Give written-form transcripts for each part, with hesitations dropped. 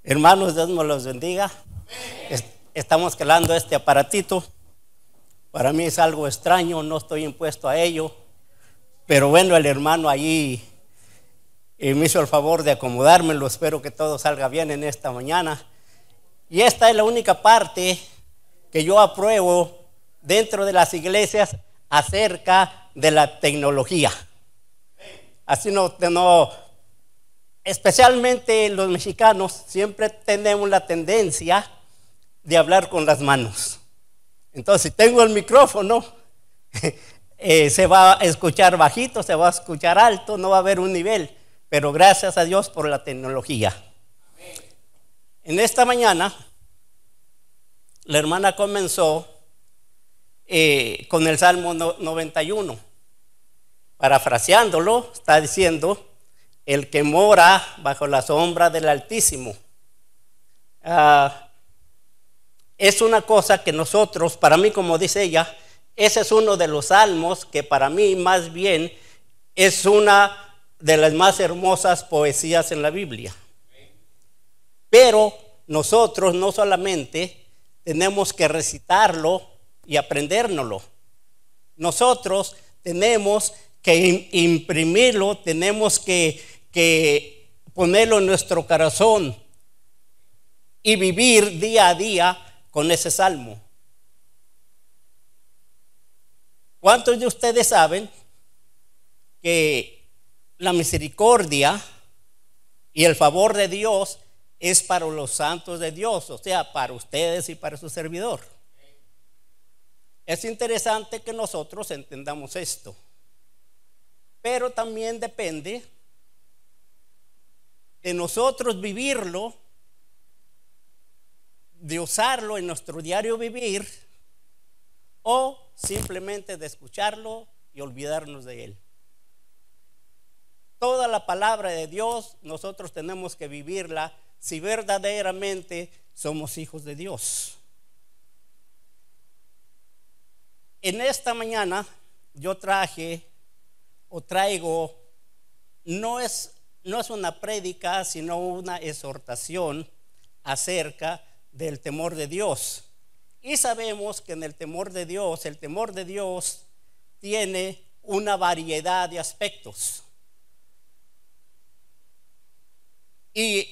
Hermanos, Dios nos los bendiga. Estamos calando este aparatito. Para mí es algo extraño, no estoy impuesto a ello. Pero bueno, el hermano allí me hizo el favor de acomodármelo. Espero que todo salga bien en esta mañana. Y esta es la única parte que yo apruebo dentro de las iglesias acerca de la tecnología. Así especialmente los mexicanos siempre tenemos la tendencia de hablar con las manos. Entonces, si tengo el micrófono, se va a escuchar bajito, se va a escuchar alto, no va a haber un nivel. Pero gracias a Dios por la tecnología. En esta mañana, la hermana comenzó con el Salmo 91. Parafraseándolo, está diciendo: el que mora bajo la sombra del Altísimo. Es una cosa que nosotros, para mí, como dice ella, ese es uno de los salmos que para mí más bien es una de las más hermosas poesías en la Biblia. Pero nosotros no solamente tenemos que recitarlo y aprendérnoslo. Nosotros tenemos que imprimirlo, tenemos que ponerlo en nuestro corazón y vivir día a día con ese salmo. ¿Cuántos de ustedes saben que la misericordia y el favor de Dios es para los santos de Dios? O sea, para ustedes y para su servidor. Es interesante que nosotros entendamos esto. Pero también depende de nosotros vivirlo, de usarlo en nuestro diario vivir, o simplemente de escucharlo y olvidarnos de él. Toda la palabra de Dios nosotros tenemos que vivirla si verdaderamente somos hijos de Dios. En esta mañana yo traigo, no es una prédica, sino una exhortación acerca del temor de Dios. Y sabemos que en el temor de Dios tiene una variedad de aspectos. Y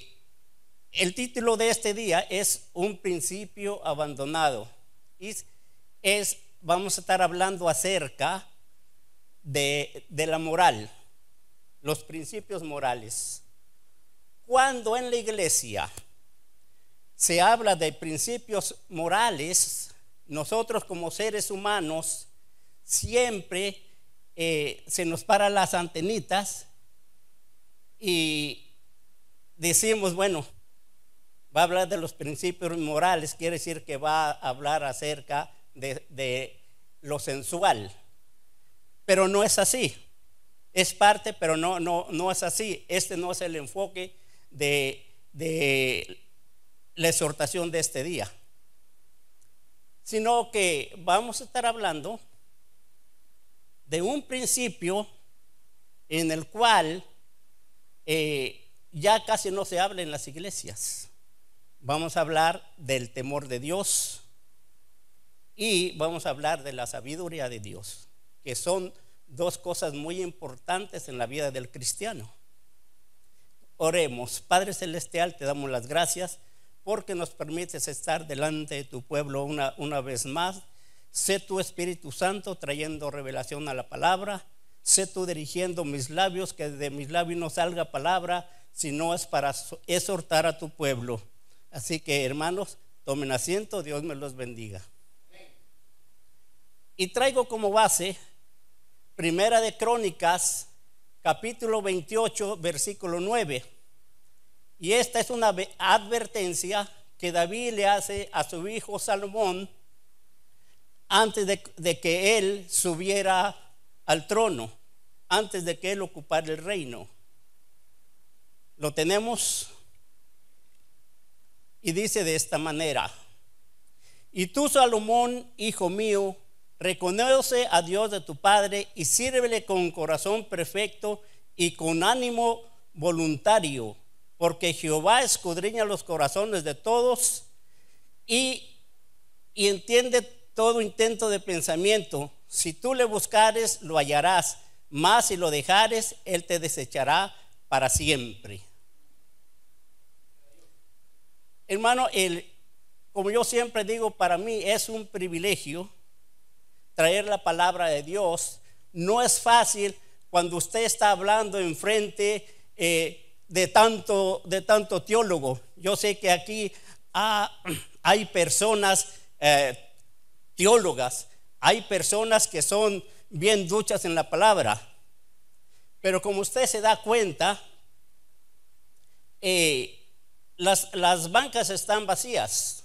el título de este día es Un principio abandonado. Vamos a estar hablando acerca de la moral, los principios morales. Cuando en la iglesia se habla de principios morales, nosotros como seres humanos siempre se nos paran las antenitas y decimos, bueno, va a hablar de los principios morales, quiere decir que va a hablar acerca de lo sensual. Pero no es así. Es parte, pero no es así. Este no es el enfoque de la exhortación de este día. Sino que vamos a estar hablando de un principio en el cual ya casi no se habla en las iglesias. Vamos a hablar del temor de Dios y vamos a hablar de la sabiduría de Dios, que son dos cosas muy importantes en la vida del cristiano. Oremos. Padre Celestial, te damos las gracias porque nos permites estar delante de tu pueblo una vez más. Sé tu Espíritu Santo trayendo revelación a la palabra. Sé tú dirigiendo mis labios, que de mis labios no salga palabra, sino es para exhortar a tu pueblo. Así que, hermanos, tomen asiento, Dios me los bendiga. Y traigo como base Primera de Crónicas, capítulo 28, versículo 9. Y esta es una advertencia que David le hace a su hijo Salomón antes de que él subiera al trono, antes de que él ocupara el reino. Lo tenemos y dice de esta manera: y tú, Salomón, hijo mío, reconoce a Dios de tu padre y sírvele con corazón perfecto y con ánimo voluntario, porque Jehová escudriña los corazones de todos y entiende todo intento de pensamiento. Si tú le buscares, lo hallarás, mas si lo dejares, él te desechará para siempre. Hermano, como yo siempre digo, para mí es un privilegio traer la palabra de Dios. No es fácil cuando usted está hablando enfrente de tanto teólogo. Yo sé que aquí hay personas teólogas, hay personas que son bien duchas en la palabra, pero como usted se da cuenta, las bancas están vacías.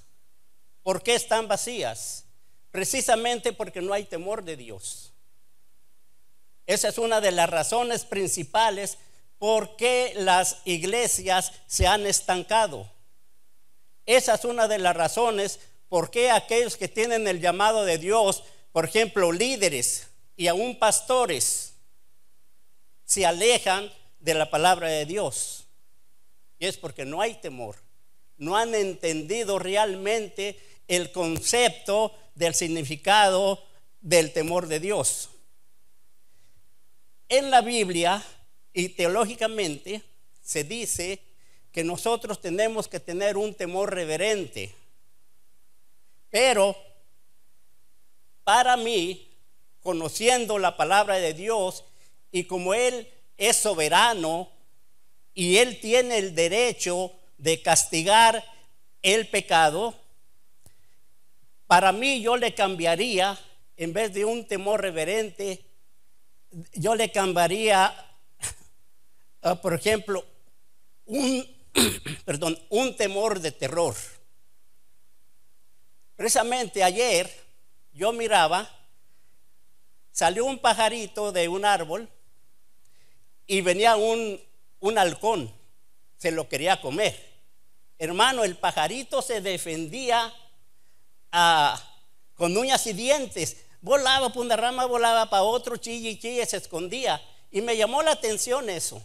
¿Por qué están vacías? Precisamente porque no hay temor de Dios. Esa es una de las razones principales por qué las iglesias se han estancado. Esa es una de las razones por qué aquellos que tienen el llamado de Dios, por ejemplo, líderes y aún pastores, se alejan de la palabra de Dios. Y es porque no hay temor. No han entendido realmente el concepto del significado del temor de Dios. En la Biblia y teológicamente se dice que nosotros tenemos que tener un temor reverente. Pero para mí, conociendo la palabra de Dios y como Él es soberano y Él tiene el derecho de castigar el pecado, para mí yo le cambiaría, en vez de un temor reverente, yo le cambiaría, por ejemplo, un temor de terror. Precisamente ayer yo miraba, salió un pajarito de un árbol y venía un halcón, se lo quería comer. Hermano, el pajarito se defendía con uñas y dientes, volaba por una rama, volaba para otro, chille y chille, se escondía. Y me llamó la atención eso.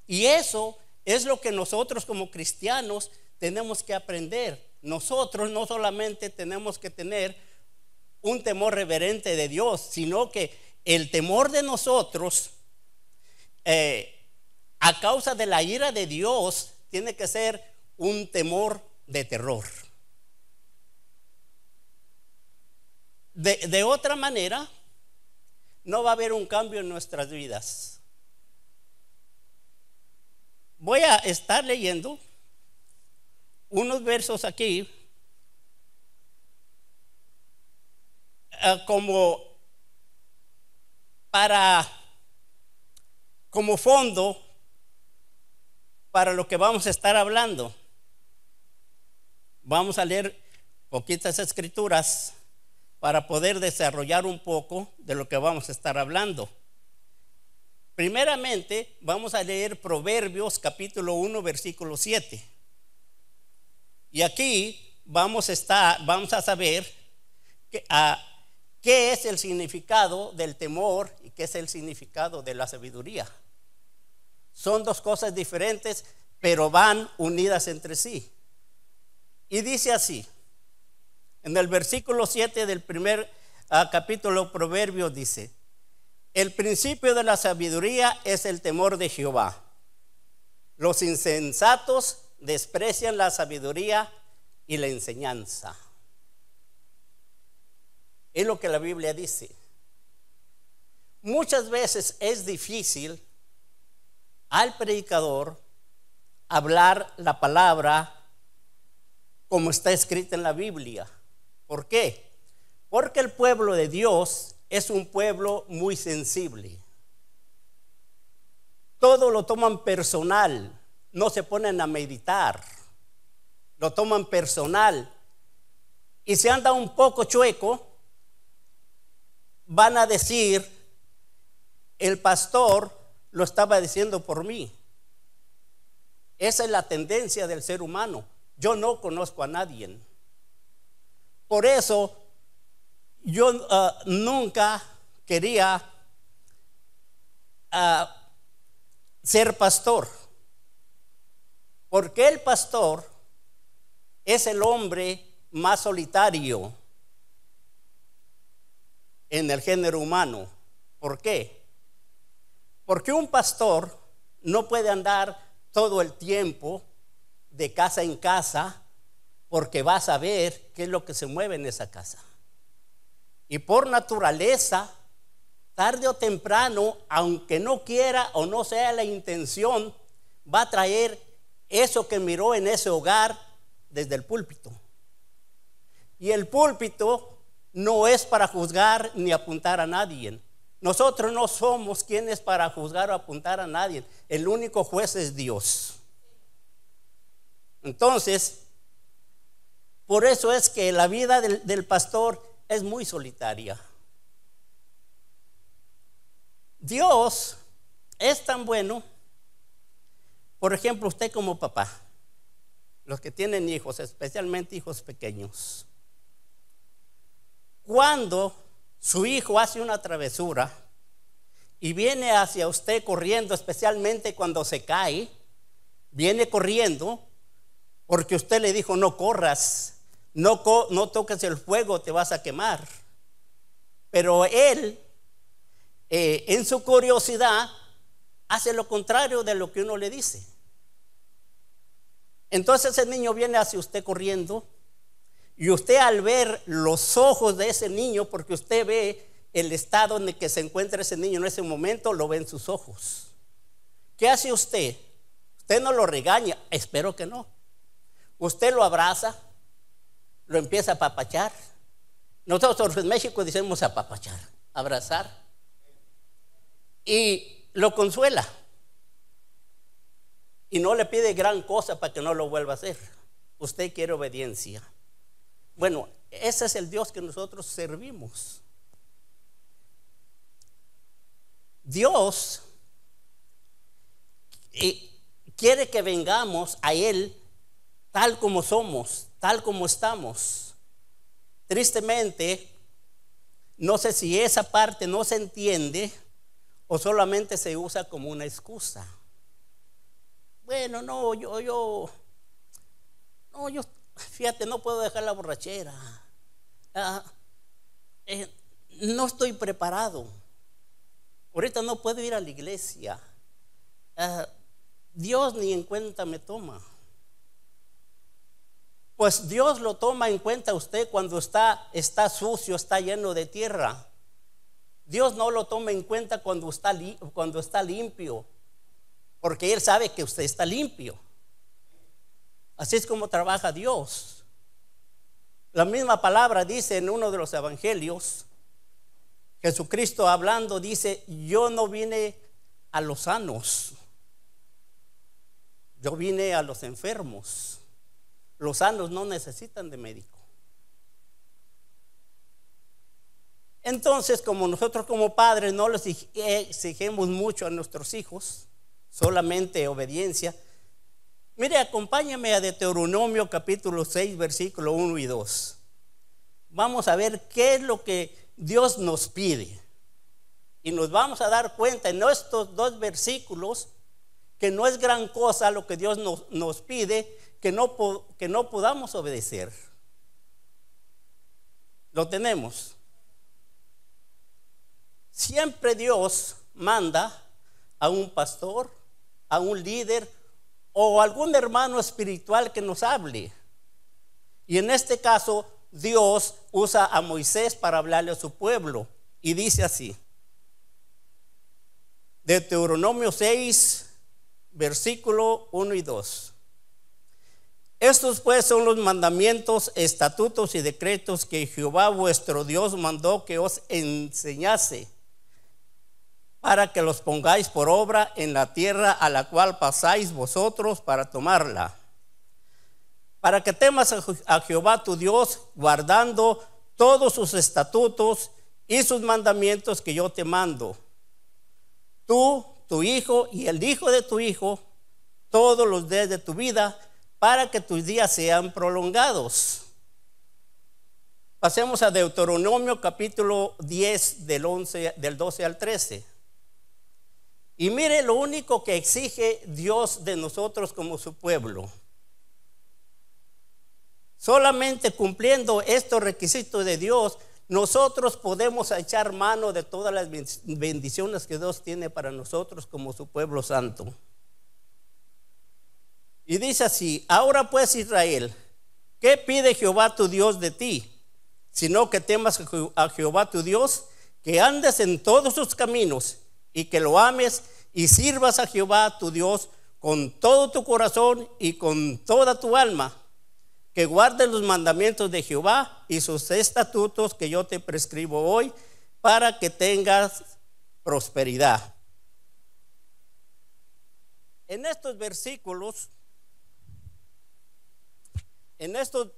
Y eso es lo que nosotros como cristianos tenemos que aprender. Nosotros no solamente tenemos que tener un temor reverente de Dios, sino que el temor de nosotros, a causa de la ira de Dios, tiene que ser un temor de terror. De otra manera, no va a haber un cambio en nuestras vidas. Voy a estar leyendo unos versos aquí como fondo para lo que vamos a estar hablando. Vamos a leer poquitas escrituras para poder desarrollar un poco de lo que vamos a estar hablando. Primeramente, vamos a leer Proverbios capítulo 1, versículo 7. Y aquí vamos a saber qué es el significado del temor y qué es el significado de la sabiduría. Son dos cosas diferentes, pero van unidas entre sí. Y dice así, en el versículo 7 del primer capítulo Proverbios dice: el principio de la sabiduría es el temor de Jehová. Los insensatos desprecian la sabiduría y la enseñanza. Es lo que la Biblia dice. Muchas veces es difícil al predicador hablar la palabra como está escrita en la Biblia. ¿Por qué? Porque el pueblo de Dios es un pueblo muy sensible. Todo lo toman personal, no se ponen a meditar, lo toman personal. Y si anda un poco chueco, van a decir: el pastor lo estaba diciendo por mí. Esa es la tendencia del ser humano. Yo no conozco a nadie. Por eso yo nunca quería ser pastor. ¿Por qué el pastor es el hombre más solitario en el género humano? ¿Por qué? Porque un pastor no puede andar todo el tiempo de casa en casa, porque va a saber qué es lo que se mueve en esa casa. Y por naturaleza, tarde o temprano, aunque no quiera o no sea la intención, va a traer eso que miró en ese hogar desde el púlpito. Y el púlpito no es para juzgar ni apuntar a nadie. Nosotros no somos quienes para juzgar o apuntar a nadie. El único juez es Dios. Entonces, por eso es que la vida del pastor es muy solitaria. Dios es tan bueno. Por ejemplo, usted como papá, los que tienen hijos, especialmente hijos pequeños, cuando su hijo hace una travesura y viene hacia usted corriendo, especialmente cuando se cae, viene corriendo porque usted le dijo: no corras, no toques el fuego, te vas a quemar. Pero él, en su curiosidad, hace lo contrario de lo que uno le dice. Entonces el niño viene hacia usted corriendo, y usted, al ver los ojos de ese niño, porque usted ve el estado en el que se encuentra ese niño en ese momento, lo ve en sus ojos. ¿Qué hace usted? Usted no lo regaña, espero que no. Usted lo abraza, lo empieza a apapachar. Nosotros en México decimos apapachar, abrazar, y lo consuela. Y no le pide gran cosa para que no lo vuelva a hacer. Usted quiere obediencia. Bueno, ese es el Dios que nosotros servimos. Dios quiere que vengamos a Él tal como somos, tal como estamos. Tristemente, no sé si esa parte no se entiende o solamente se usa como una excusa. Bueno, fíjate, no puedo dejar la borrachera. No estoy preparado. Ahorita no puedo ir a la iglesia. Dios ni en cuenta me toma. Pues Dios lo toma en cuenta usted cuando está sucio, está lleno de tierra. Dios no lo toma en cuenta cuando está limpio, porque Él sabe que usted está limpio. Así es como trabaja Dios. La misma palabra dice en uno de los evangelios, Jesucristo hablando dice: yo no vine a los sanos, yo vine a los enfermos. Los sanos no necesitan de médico. Entonces, como nosotros como padres no les exigimos mucho a nuestros hijos, solamente obediencia. Mire, acompáñame a Deuteronomio capítulo 6, versículo 1 y 2. Vamos a ver qué es lo que Dios nos pide. Y nos vamos a dar cuenta en estos dos versículos que no es gran cosa lo que Dios nos pide, que no podamos obedecer. Lo tenemos. Siempre Dios manda a un pastor, a un líder o algún hermano espiritual que nos hable. Y en este caso, Dios usa a Moisés para hablarle a su pueblo. Y dice así: Deuteronomio 6, versículo 1 y 2. Estos pues son los mandamientos, estatutos y decretos que Jehová vuestro Dios mandó que os enseñase, para que los pongáis por obra en la tierra a la cual pasáis vosotros para tomarla, para que temas a Jehová tu Dios, guardando todos sus estatutos y sus mandamientos que yo te mando, tú, tu hijo y el hijo de tu hijo, todos los días de tu vida, para que tus días sean prolongados. Pasemos a Deuteronomio capítulo 10 del 12 al 13. Y mire lo único que exige Dios de nosotros como su pueblo. Solamente cumpliendo estos requisitos de Dios, nosotros podemos echar mano de todas las bendiciones que Dios tiene para nosotros como su pueblo santo. Y dice así: ahora pues, Israel, ¿qué pide Jehová tu Dios de ti? Sino que temas a Jehová tu Dios, que andes en todos sus caminos y que lo ames y sirvas a Jehová tu Dios con todo tu corazón y con toda tu alma, que guardes los mandamientos de Jehová y sus estatutos que yo te prescribo hoy, para que tengas prosperidad. En estos versículos, en estos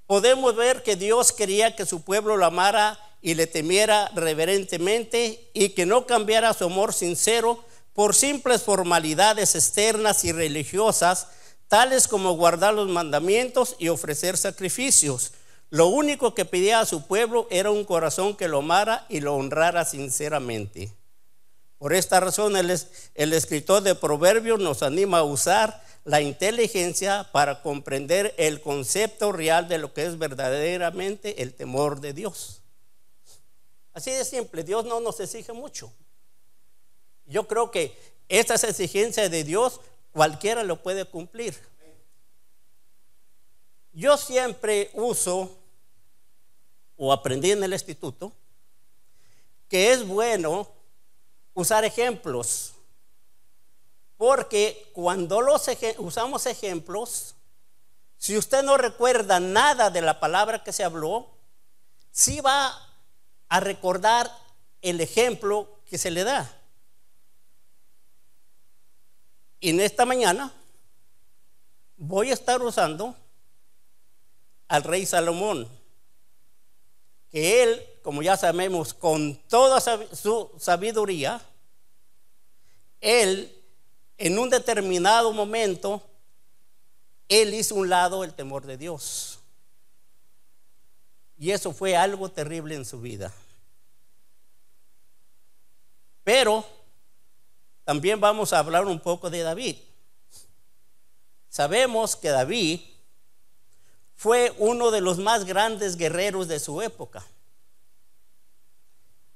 podemos ver que Dios quería que su pueblo lo amara y le temiera reverentemente, y que no cambiara su amor sincero por simples formalidades externas y religiosas, tales como guardar los mandamientos y ofrecer sacrificios. Lo único que pedía a su pueblo era un corazón que lo amara y lo honrara sinceramente. Por esta razón el escritor de Proverbios nos anima a usar la inteligencia para comprender el concepto real de lo que es verdaderamente el temor de Dios. Así de simple. Dios no nos exige mucho. Yo creo que estas exigencias de Dios cualquiera lo puede cumplir. Yo siempre uso, o aprendí en el instituto, que es bueno usar ejemplos, porque cuando usamos ejemplos, si usted no recuerda nada de la palabra que se habló, sí va a recordar el ejemplo que se le da. Y en esta mañana voy a estar usando al rey Salomón, que él, como ya sabemos, con toda su sabiduría, él en un determinado momento, él hizo a un lado el temor de Dios. Y eso fue algo terrible en su vida. Pero también vamos a hablar un poco de David. Sabemos que David fue uno de los más grandes guerreros de su época,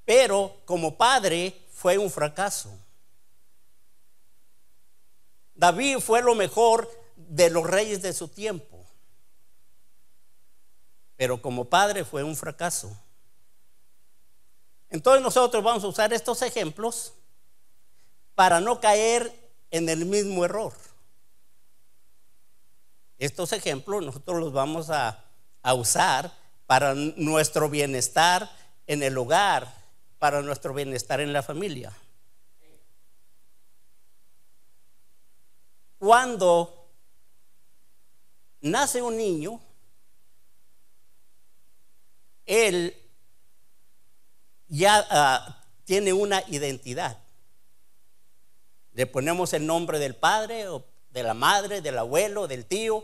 pero como padre fue un fracaso. David fue lo mejor de los reyes de su tiempo, pero como padre fue un fracaso. Entonces nosotros vamos a usar estos ejemplos para no caer en el mismo error. Estos ejemplos nosotros los vamos a usar para nuestro bienestar en el hogar, para nuestro bienestar en la familia. Cuando nace un niño, él ya tiene una identidad. Le ponemos el nombre del padre o de la madre, del abuelo, del tío,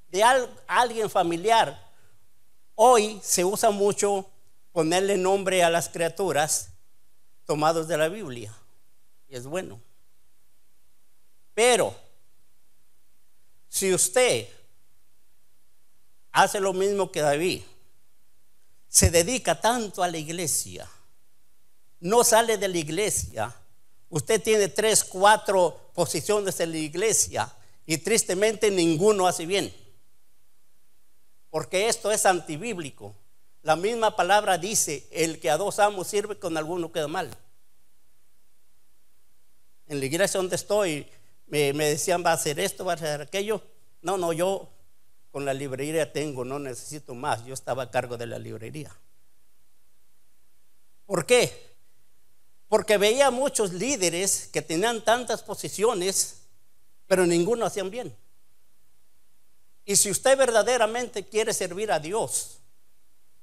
de alguien familiar. Hoy se usa mucho ponerle nombre a las criaturas tomados de la Biblia, y es bueno. Pero si usted hace lo mismo que David, se dedica tanto a la iglesia, no sale de la iglesia, usted tiene 3, 4 posiciones en la iglesia y tristemente ninguno hace bien, porque esto es antibíblico. La misma palabra dice: el que a 2 amos sirve, con alguno queda mal. En la iglesia donde estoy me decían: va a hacer esto, va a hacer aquello. No, yo con la librería tengo, no necesito más. Yo estaba a cargo de la librería. ¿Por qué? Porque veía muchos líderes que tenían tantas posiciones, pero ninguno hacían bien. Y si usted verdaderamente quiere servir a Dios,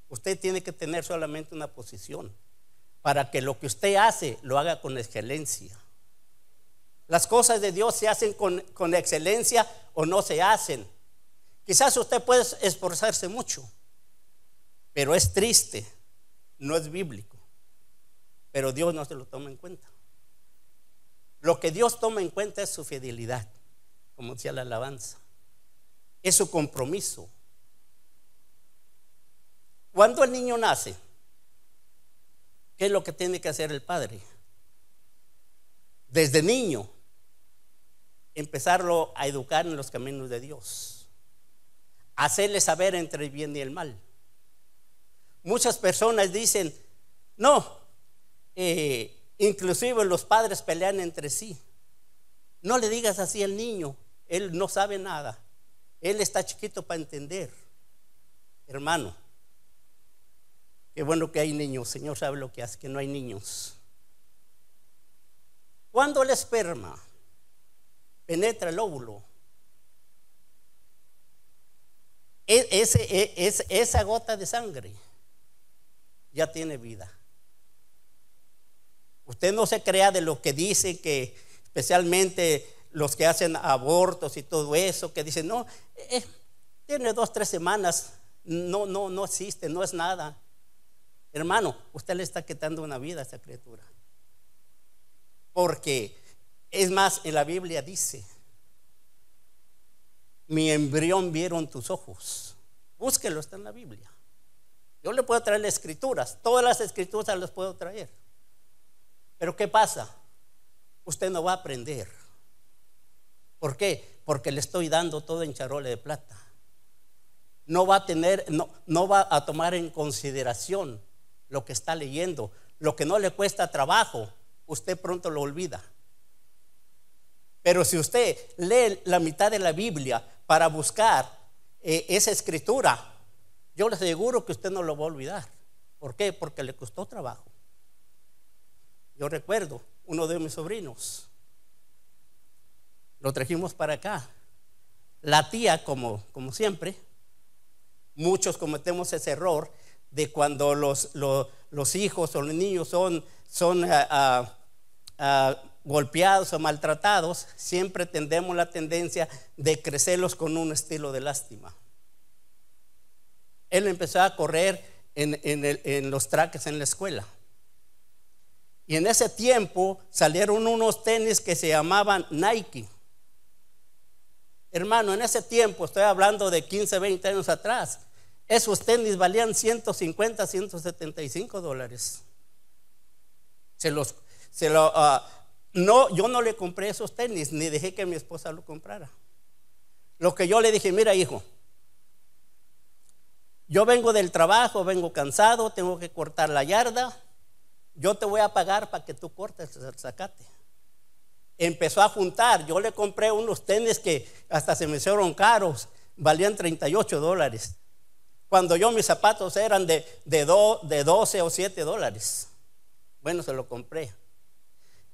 usted tiene que tener solamente una posición, para que lo que usted hace lo haga con excelencia. Las cosas de Dios se hacen con excelencia o no se hacen. Quizás usted puede esforzarse mucho, pero es triste, no es bíblico, pero Dios no se lo toma en cuenta. Lo que Dios toma en cuenta es su fidelidad, como decía la alabanza, es su compromiso. Cuando el niño nace, ¿qué es lo que tiene que hacer el padre? Desde niño, empezarlo a educar en los caminos de Dios, hacerle saber entre el bien y el mal. Muchas personas dicen, no, inclusive los padres pelean entre sí. No le digas así al niño, él no sabe nada, él está chiquito para entender. Hermano, qué bueno que hay niños, Señor sabe lo que hace, que no hay niños. Cuando el esperma penetra el óvulo, esa gota de sangre ya tiene vida. Usted no se crea de lo que dicen, que especialmente los que hacen abortos y todo eso, que dicen, no, tiene 2 o 3 semanas, no existe, no es nada. Hermano, usted le está quitando una vida a esa criatura. Porque, es más, en la Biblia dice, mi embrión vieron tus ojos. Búsquelo, está en la Biblia. Yo le puedo traer las escrituras, todas las escrituras las puedo traer. Pero ¿qué pasa? Usted no va a aprender. ¿Por qué? Porque le estoy dando todo en charola de plata. No va a tener, no va a tomar en consideración lo que está leyendo. Lo que no le cuesta trabajo, usted pronto lo olvida. Pero si usted lee la mitad de la Biblia para buscar esa escritura, yo le aseguro que usted no lo va a olvidar. ¿Por qué? Porque le costó trabajo. Yo recuerdo uno de mis sobrinos, lo trajimos para acá. La tía, como siempre, muchos cometemos ese error de cuando los hijos o los niños son golpeados o maltratados, siempre tenemos la tendencia de crecerlos con un estilo de lástima. Él empezó a correr en los traques en la escuela. Y en ese tiempo salieron unos tenis que se llamaban Nike. Hermano, en ese tiempo, estoy hablando de 15, 20 años atrás, esos tenis valían $150, $175. Yo no le compré esos tenis, ni dejé que mi esposa lo comprara. Lo que yo le dije, mira hijo, yo vengo del trabajo, vengo cansado, tengo que cortar la yarda, yo te voy a pagar para que tú cortes el zacate. Empezó a juntar, yo le compré unos tenis que hasta se me hicieron caros, valían $38. Cuando mis zapatos eran de 12 o $7. Bueno, se lo compré.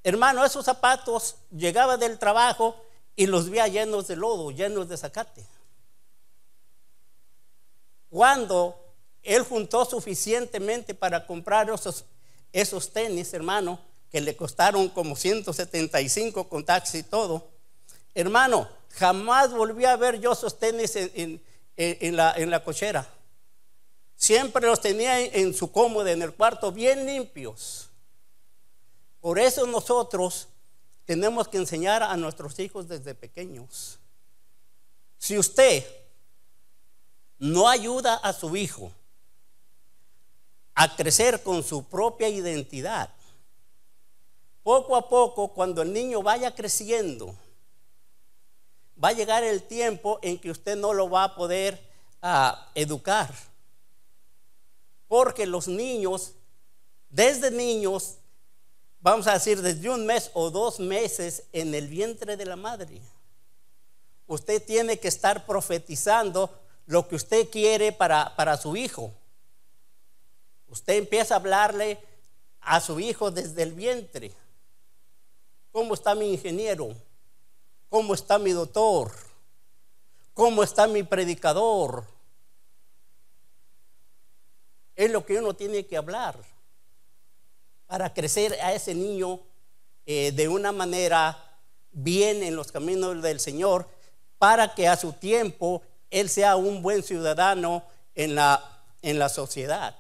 Hermano, esos zapatos llegaba del trabajo y los veía llenos de lodo, llenos de zacate. Cuando él juntó suficientemente para comprar esos tenis, hermano, que le costaron como 175 con taxi y todo, hermano, jamás volví a ver yo esos tenis en la cochera. Siempre los tenía en su cómoda, en el cuarto, bien limpios. Por eso nosotros tenemos que enseñar a nuestros hijos desde pequeños. Si usted no ayuda a su hijo a crecer con su propia identidad, poco a poco, cuando el niño vaya creciendo, va a llegar el tiempo en que usted no lo va a poder educar. Porque los niños, desde niños, vamos a decir desde 1 mes o 2 meses en el vientre de la madre, usted tiene que estar profetizando lo que usted quiere para su hijo. Usted empieza a hablarle a su hijo desde el vientre. ¿Cómo está mi ingeniero? ¿Cómo está mi doctor? ¿Cómo está mi predicador? Es lo que uno tiene que hablar para crecer a ese niño de una manera bien en los caminos del Señor, para que a su tiempo él sea un buen ciudadano en en la sociedad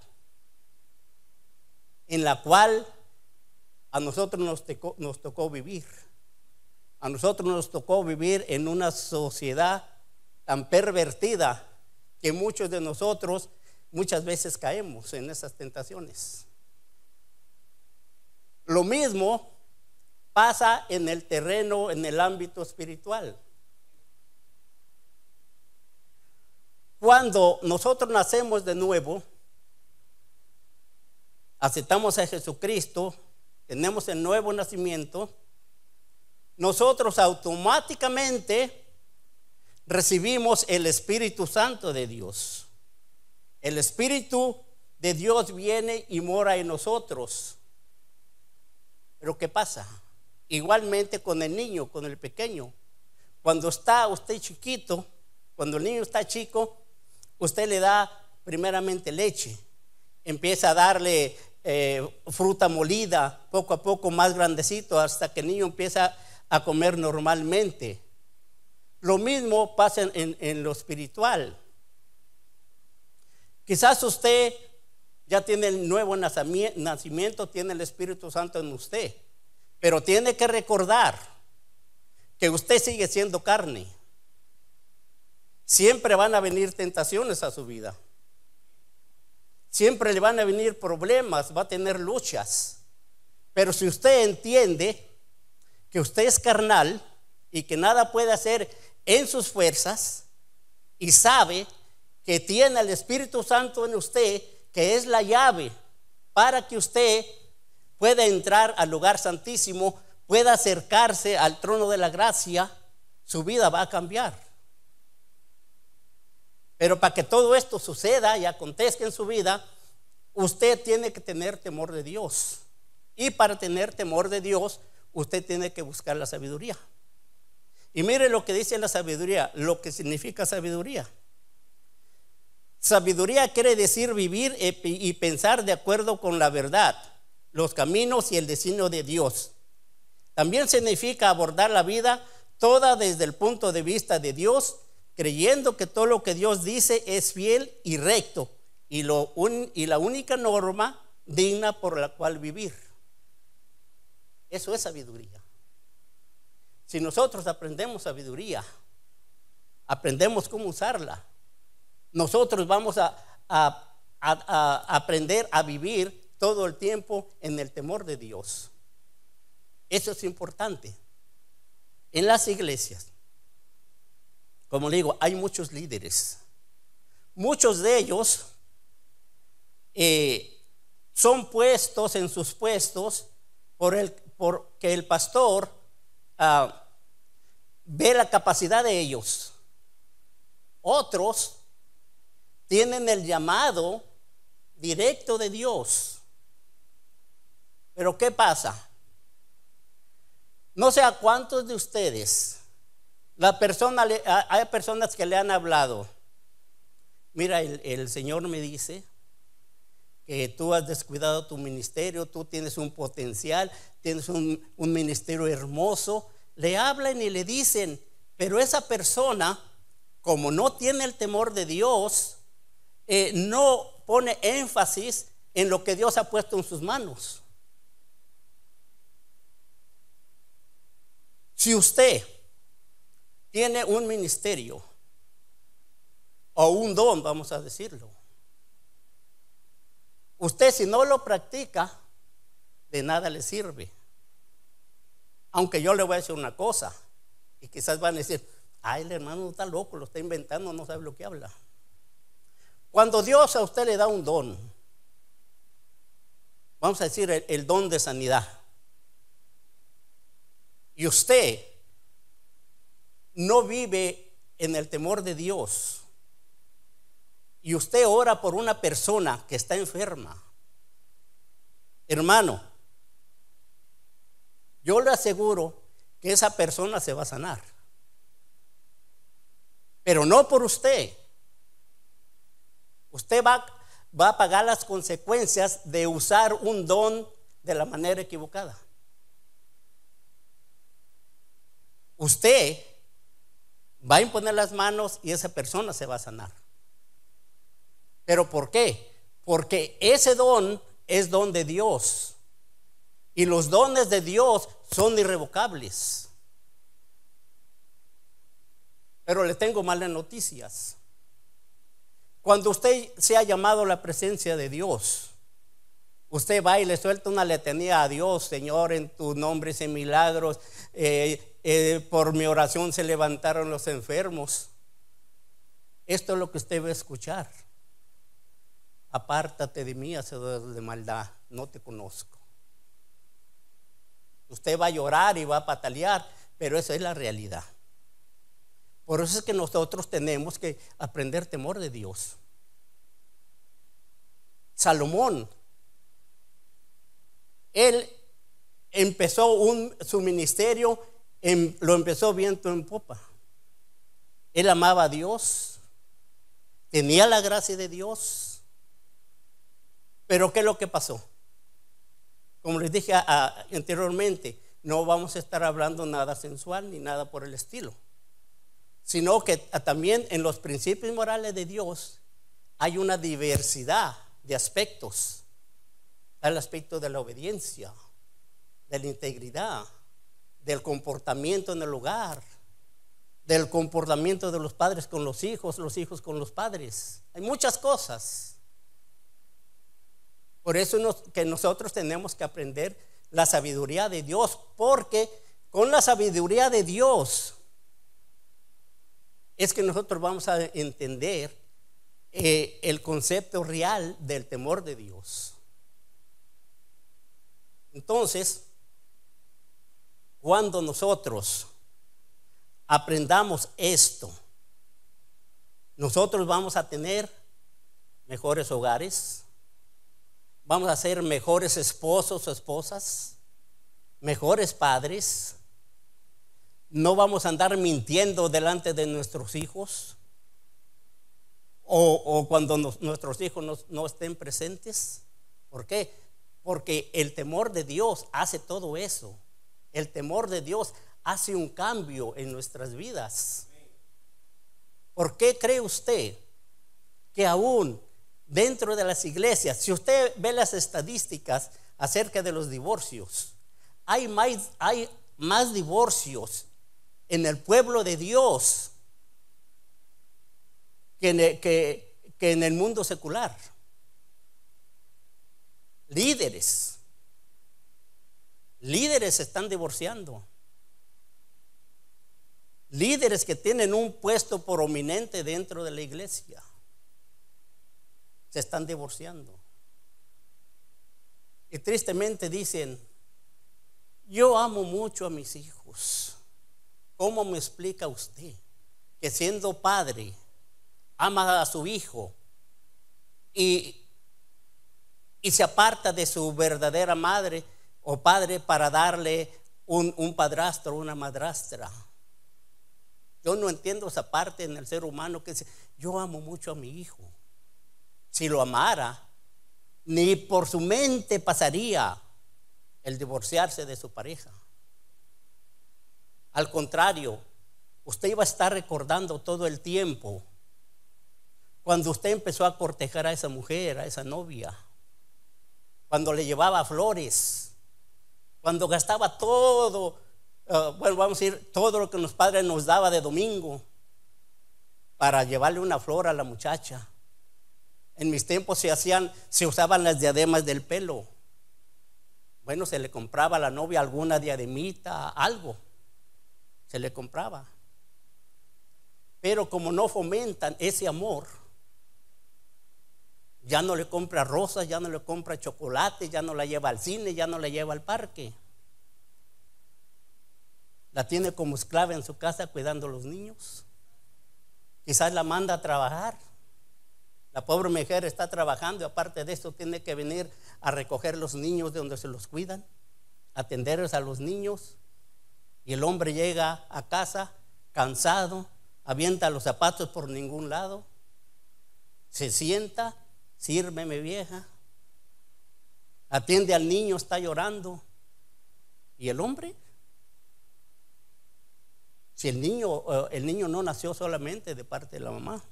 en la cual a nosotros nos tocó vivir. A nosotros nos tocó vivir en una sociedad tan pervertida que muchos de nosotros muchas veces caemos en esas tentaciones. Lo mismo pasa en el terreno, en el ámbito espiritual. Cuando nosotros nacemos de nuevo, aceptamos a Jesucristo, tenemos el nuevo nacimiento, nosotros automáticamente recibimos el Espíritu Santo de Dios. El Espíritu de Dios viene y mora en nosotros. Pero ¿qué pasa? Igualmente con el niño, con el pequeño. Cuando está usted chiquito, cuando el niño está chico, usted le da primeramente leche. Empieza a darle fruta molida, poco a poco más grandecito, hasta que el niño empieza a comer normalmente. Lo mismo pasa en lo espiritual. Quizás usted ya tiene el nuevo nacimiento, tiene el Espíritu Santo en usted, pero tiene que recordar que usted sigue siendo carne. Siempre van a venir tentaciones a su vida. Siempre le van a venir problemas, va a tener luchas. Pero si usted entiende que usted es carnal y que nada puede hacer en sus fuerzas, y sabe que tiene el Espíritu Santo en usted, que es la llave para que usted pueda entrar al lugar santísimo, pueda acercarse al trono de la gracia, su vida va a cambiar. Pero para que todo esto suceda y acontezca en su vida, usted tiene que tener temor de Dios. Y para tener temor de Dios, usted tiene que buscar la sabiduría. Y mire lo que dice la sabiduría, lo que significa sabiduría. Sabiduría quiere decir vivir y pensar de acuerdo con la verdad, los caminos y el destino de Dios. También significa abordar la vida toda desde el punto de vista de Dios, creyendo que todo lo que Dios dice es fiel y recto y la única norma digna por la cual vivir. Eso es sabiduría. Si nosotros aprendemos sabiduría, aprendemos cómo usarla, nosotros vamos a aprender a vivir todo el tiempo en el temor de Dios. Eso es importante. En las iglesias, como le digo, hay muchos líderes. Muchos de ellos son puestos en sus puestos porque el pastor ve la capacidad de ellos. Otros tienen el llamado directo de Dios. Pero ¿qué pasa? No sé a cuántos de ustedes hay personas que le han hablado. Mira, el Señor me dice que tú has descuidado tu ministerio, tú tienes un potencial, tienes un ministerio hermoso. Le hablan y le dicen, pero esa persona, como no tiene el temor de Dios, no pone énfasis en lo que Dios ha puesto en sus manos. Si usted tiene un ministerio o un don, vamos a decirlo, usted si no lo practica, de nada le sirve. Aunque yo le voy a decir una cosa, y quizás van a decir, ay, el hermano está loco, lo está inventando, no sabe lo que habla. Cuando Dios a usted le da un don, vamos a decir el don de sanidad, y usted no vive en el temor de Dios, y usted ora por una persona que está enferma, hermano, yo le aseguro que esa persona se va a sanar, pero no por usted. Usted va a pagar las consecuencias de usar un don de la manera equivocada. Usted va a imponer las manos y esa persona se va a sanar. ¿Pero por qué? Porque ese don es don de Dios. Y los dones de Dios son irrevocables. Pero le tengo malas noticias. Cuando usted sea llamado a la presencia de Dios, usted va y le suelta una letanía a Dios: Señor, en tu nombre hice milagros, por mi oración se levantaron los enfermos. Esto es lo que usted va a escuchar: apártate de mí, hacedor de maldad, no te conozco. Usted va a llorar y va a patalear, pero esa es la realidad. Por eso es que nosotros tenemos que aprender temor de Dios. Salomón, él empezó su ministerio, lo empezó viento en popa. Él amaba a Dios, tenía la gracia de Dios. Pero ¿qué es lo que pasó? Como les dije anteriormente, no vamos a estar hablando nada sensual ni nada por el estilo, sino que también en los principios morales de Dios hay una diversidad de aspectos. El aspecto de la obediencia, de la integridad, del comportamiento en el hogar, del comportamiento de los padres con los hijos con los padres. Hay muchas cosas. Por eso que nosotros tenemos que aprender la sabiduría de Dios, porque con la sabiduría de Dios es que nosotros vamos a entender el concepto real del temor de Dios. Entonces, cuando nosotros aprendamos esto, nosotros vamos a tener mejores hogares, vamos a ser mejores esposos o esposas, mejores padres. No vamos a andar mintiendo delante de nuestros hijos o cuando nuestros hijos no estén presentes. ¿Por qué? Porque el temor de Dios hace todo eso. El temor de Dios hace un cambio en nuestras vidas. ¿Por qué cree usted que aún dentro de las iglesias, si usted ve las estadísticas acerca de los divorcios, hay más divorcios en el pueblo de Dios que en el mundo secular? Líderes se están divorciando. Líderes que tienen un puesto prominente dentro de la iglesia se están divorciando. Y tristemente dicen: yo amo mucho a mis hijos. ¿Cómo me explica usted que siendo padre ama a su hijo y se aparta de su verdadera madre o padre para darle un padrastro o una madrastra? Yo no entiendo esa parte en el ser humano que dice: yo amo mucho a mi hijo. Si lo amara, ni por su mente pasaría el divorciarse de su pareja. Al contrario, usted iba a estar recordando todo el tiempo cuando usted empezó a cortejar a esa mujer, a esa novia, cuando le llevaba flores, cuando gastaba todo, vamos a decir, todo lo que los padres nos daba de domingo para llevarle una flor a la muchacha. En mis tiempos se usaban las diademas del pelo. Bueno, se le compraba a la novia alguna diademita, algo se le compraba. Pero como no fomentan ese amor, ya no le compra rosas, ya no le compra chocolate, ya no la lleva al cine, ya no la lleva al parque. La tiene como esclava en su casa cuidando a los niños. Quizás la manda a trabajar. La pobre mujer está trabajando y aparte de eso tiene que venir a recoger los niños de donde se los cuidan, atenderles a los niños. Y el hombre llega a casa cansado, avienta los zapatos por ningún lado, se sienta: sírveme, vieja. Atiende al niño, está llorando. ¿Y el hombre? Si el niño no nació solamente de parte de la mamá,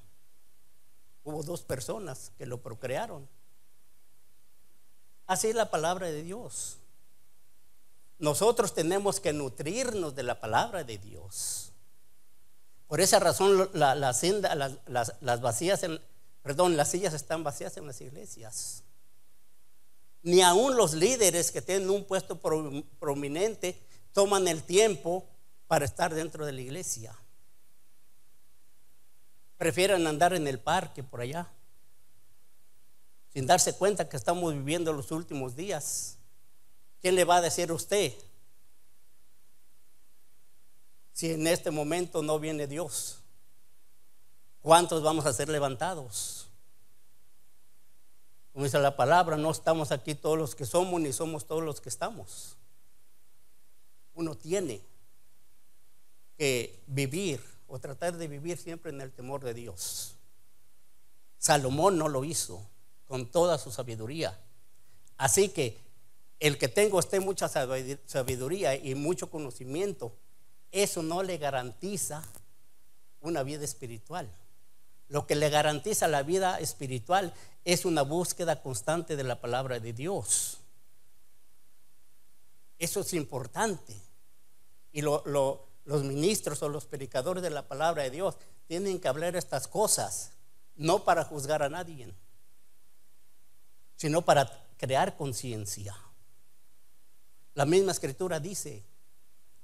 Hubo 2 personas que lo procrearon. Así es la palabra de Dios. Nosotros tenemos que nutrirnos de la palabra de Dios. Por esa razón las sillas están vacías en las iglesias. Ni aún los líderes que tienen un puesto prominente toman el tiempo para estar dentro de la iglesia. Prefieren andar en el parque por allá, sin darse cuenta que estamos viviendo los últimos días. ¿Quién le va a decir a usted si en este momento no viene Dios? ¿Cuántos vamos a ser levantados? Como dice la palabra, no estamos aquí todos los que somos, ni somos todos los que estamos. Uno tiene que vivir o tratar de vivir siempre en el temor de Dios. Salomón no lo hizo con toda su sabiduría. Así que el que tenga usted mucha sabiduría y mucho conocimiento, eso no le garantiza una vida espiritual. Lo que le garantiza la vida espiritual es una búsqueda constante de la palabra de Dios. Eso es importante. Y los ministros o los predicadores de la palabra de Dios tienen que hablar estas cosas, no para juzgar a nadie, sino para crear conciencia. La misma escritura dice: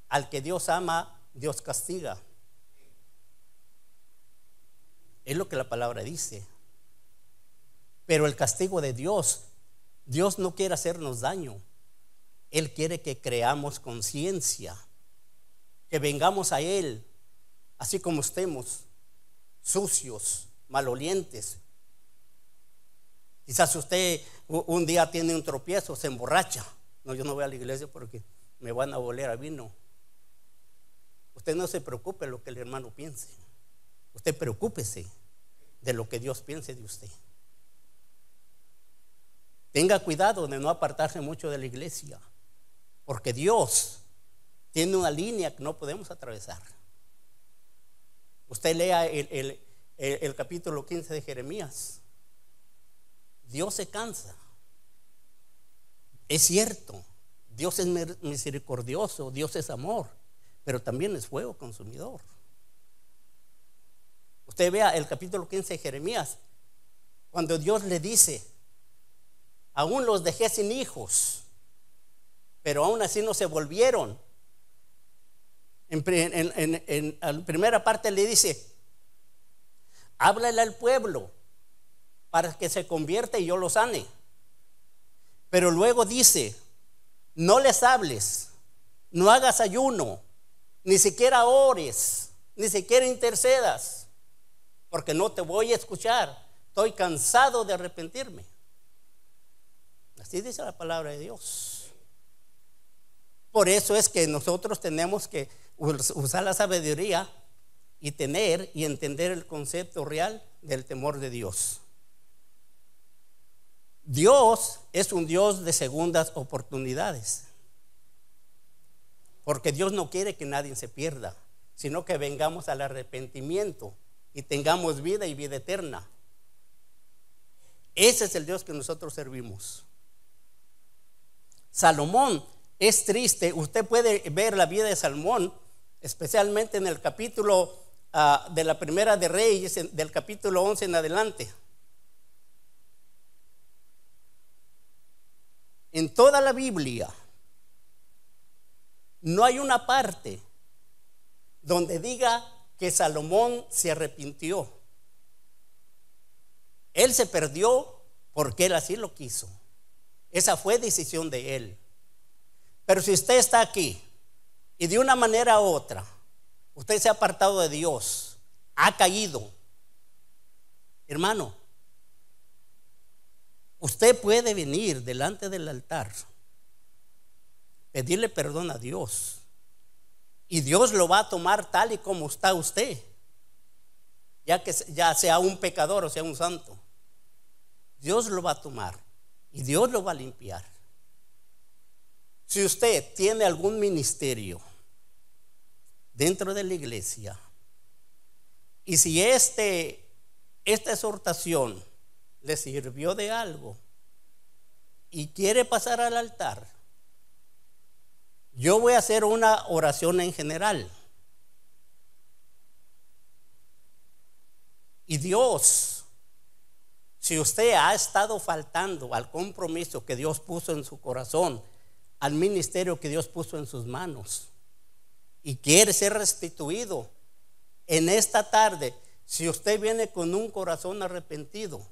al que Dios ama, Dios castiga. Es lo que la palabra dice. Pero el castigo de Dios, Dios no quiere hacernos daño. Él quiere que creamos conciencia, que vengamos a Él así como estemos, sucios, malolientes. Quizás usted un día tiene un tropiezo, se emborracha. No, yo no voy a la iglesia porque me van a oler a vino. Usted no se preocupe de lo que el hermano piense. Usted preocúpese de lo que Dios piense de usted. Tenga cuidado de no apartarse mucho de la iglesia, porque Dios tiene una línea que no podemos atravesar. Usted lea el capítulo 15 de Jeremías. Dios se cansa. Es cierto, Dios es misericordioso, Dios es amor, pero también es fuego consumidor. Usted vea el capítulo 15 de Jeremías, cuando Dios le dice: aún los dejé sin hijos, pero aún así no se volvieron. En la primera parte le dice: háblale al pueblo para que se convierta y yo los sane. Pero luego dice: no les hables, no hagas ayuno, ni siquiera ores, ni siquiera intercedas, porque no te voy a escuchar. Estoy cansado de arrepentirme. Así dice la palabra de Dios. Por eso es que nosotros tenemos que usar la sabiduría y tener y entender el concepto real del temor de Dios. Dios es un Dios de segundas oportunidades, porque Dios no quiere que nadie se pierda, sino que vengamos al arrepentimiento y tengamos vida y vida eterna. Ese es el Dios que nosotros servimos. Salomón es triste. Usted puede ver la vida de Salomón, especialmente en el capítulo de la primera de Reyes, del capítulo 11 en adelante. En toda la Biblia no hay una parte donde diga que Salomón se arrepintió. Él se perdió porque él así lo quiso. Esa fue decisión de él. Pero si usted está aquí y de una manera u otra usted se ha apartado de Dios, ha caído, hermano, usted puede venir delante del altar, pedirle perdón a Dios, y Dios lo va a tomar tal y como está usted, ya sea un pecador o sea un santo. Dios lo va a tomar y Dios lo va a limpiar. Si usted tiene algún ministerio dentro de la iglesia, y si este esta exhortación le sirvió de algo y quiere pasar al altar, yo voy a hacer una oración en general. Y Dios, si usted ha estado faltando al compromiso que Dios puso en su corazón, al ministerio que Dios puso en sus manos, y quiere ser restituido en esta tarde, si usted viene con un corazón arrepentido,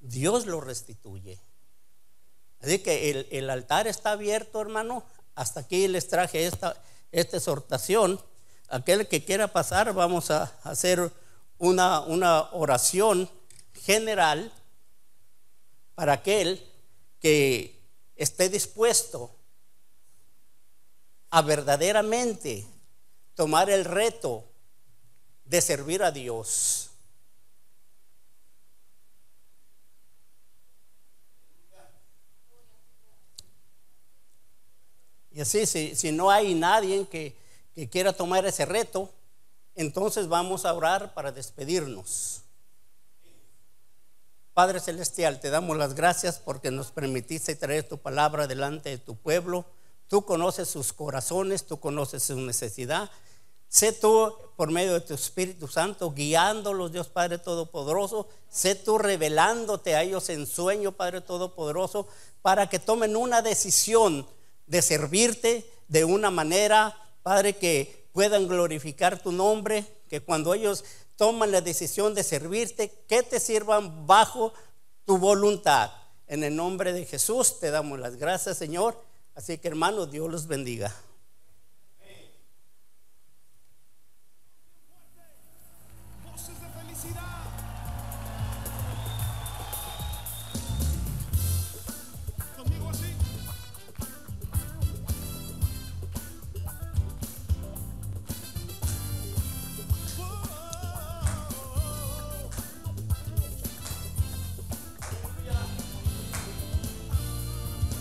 Dios lo restituye. Así que el altar está abierto, hermano. Hasta aquí les traje esta exhortación. Aquel que quiera pasar, vamos a hacer una oración general para aquel que esté dispuesto a verdaderamente tomar el reto de servir a Dios. Y así, si no hay nadie que quiera tomar ese reto, entonces vamos a orar para despedirnos. Padre Celestial, te damos las gracias porque nos permitiste traer tu palabra delante de tu pueblo. Tú conoces sus corazones, tú conoces su necesidad. Sé tú, por medio de tu Espíritu Santo, guiándolos, Dios Padre Todopoderoso. Sé tú revelándote a ellos en sueño, Padre Todopoderoso, para que tomen una decisión de servirte de una manera, Padre, que puedan glorificar tu nombre, que cuando ellos toman la decisión de servirte, que te sirvan bajo tu voluntad. En el nombre de Jesús te damos las gracias, Señor. Así que, hermanos, Dios los bendiga.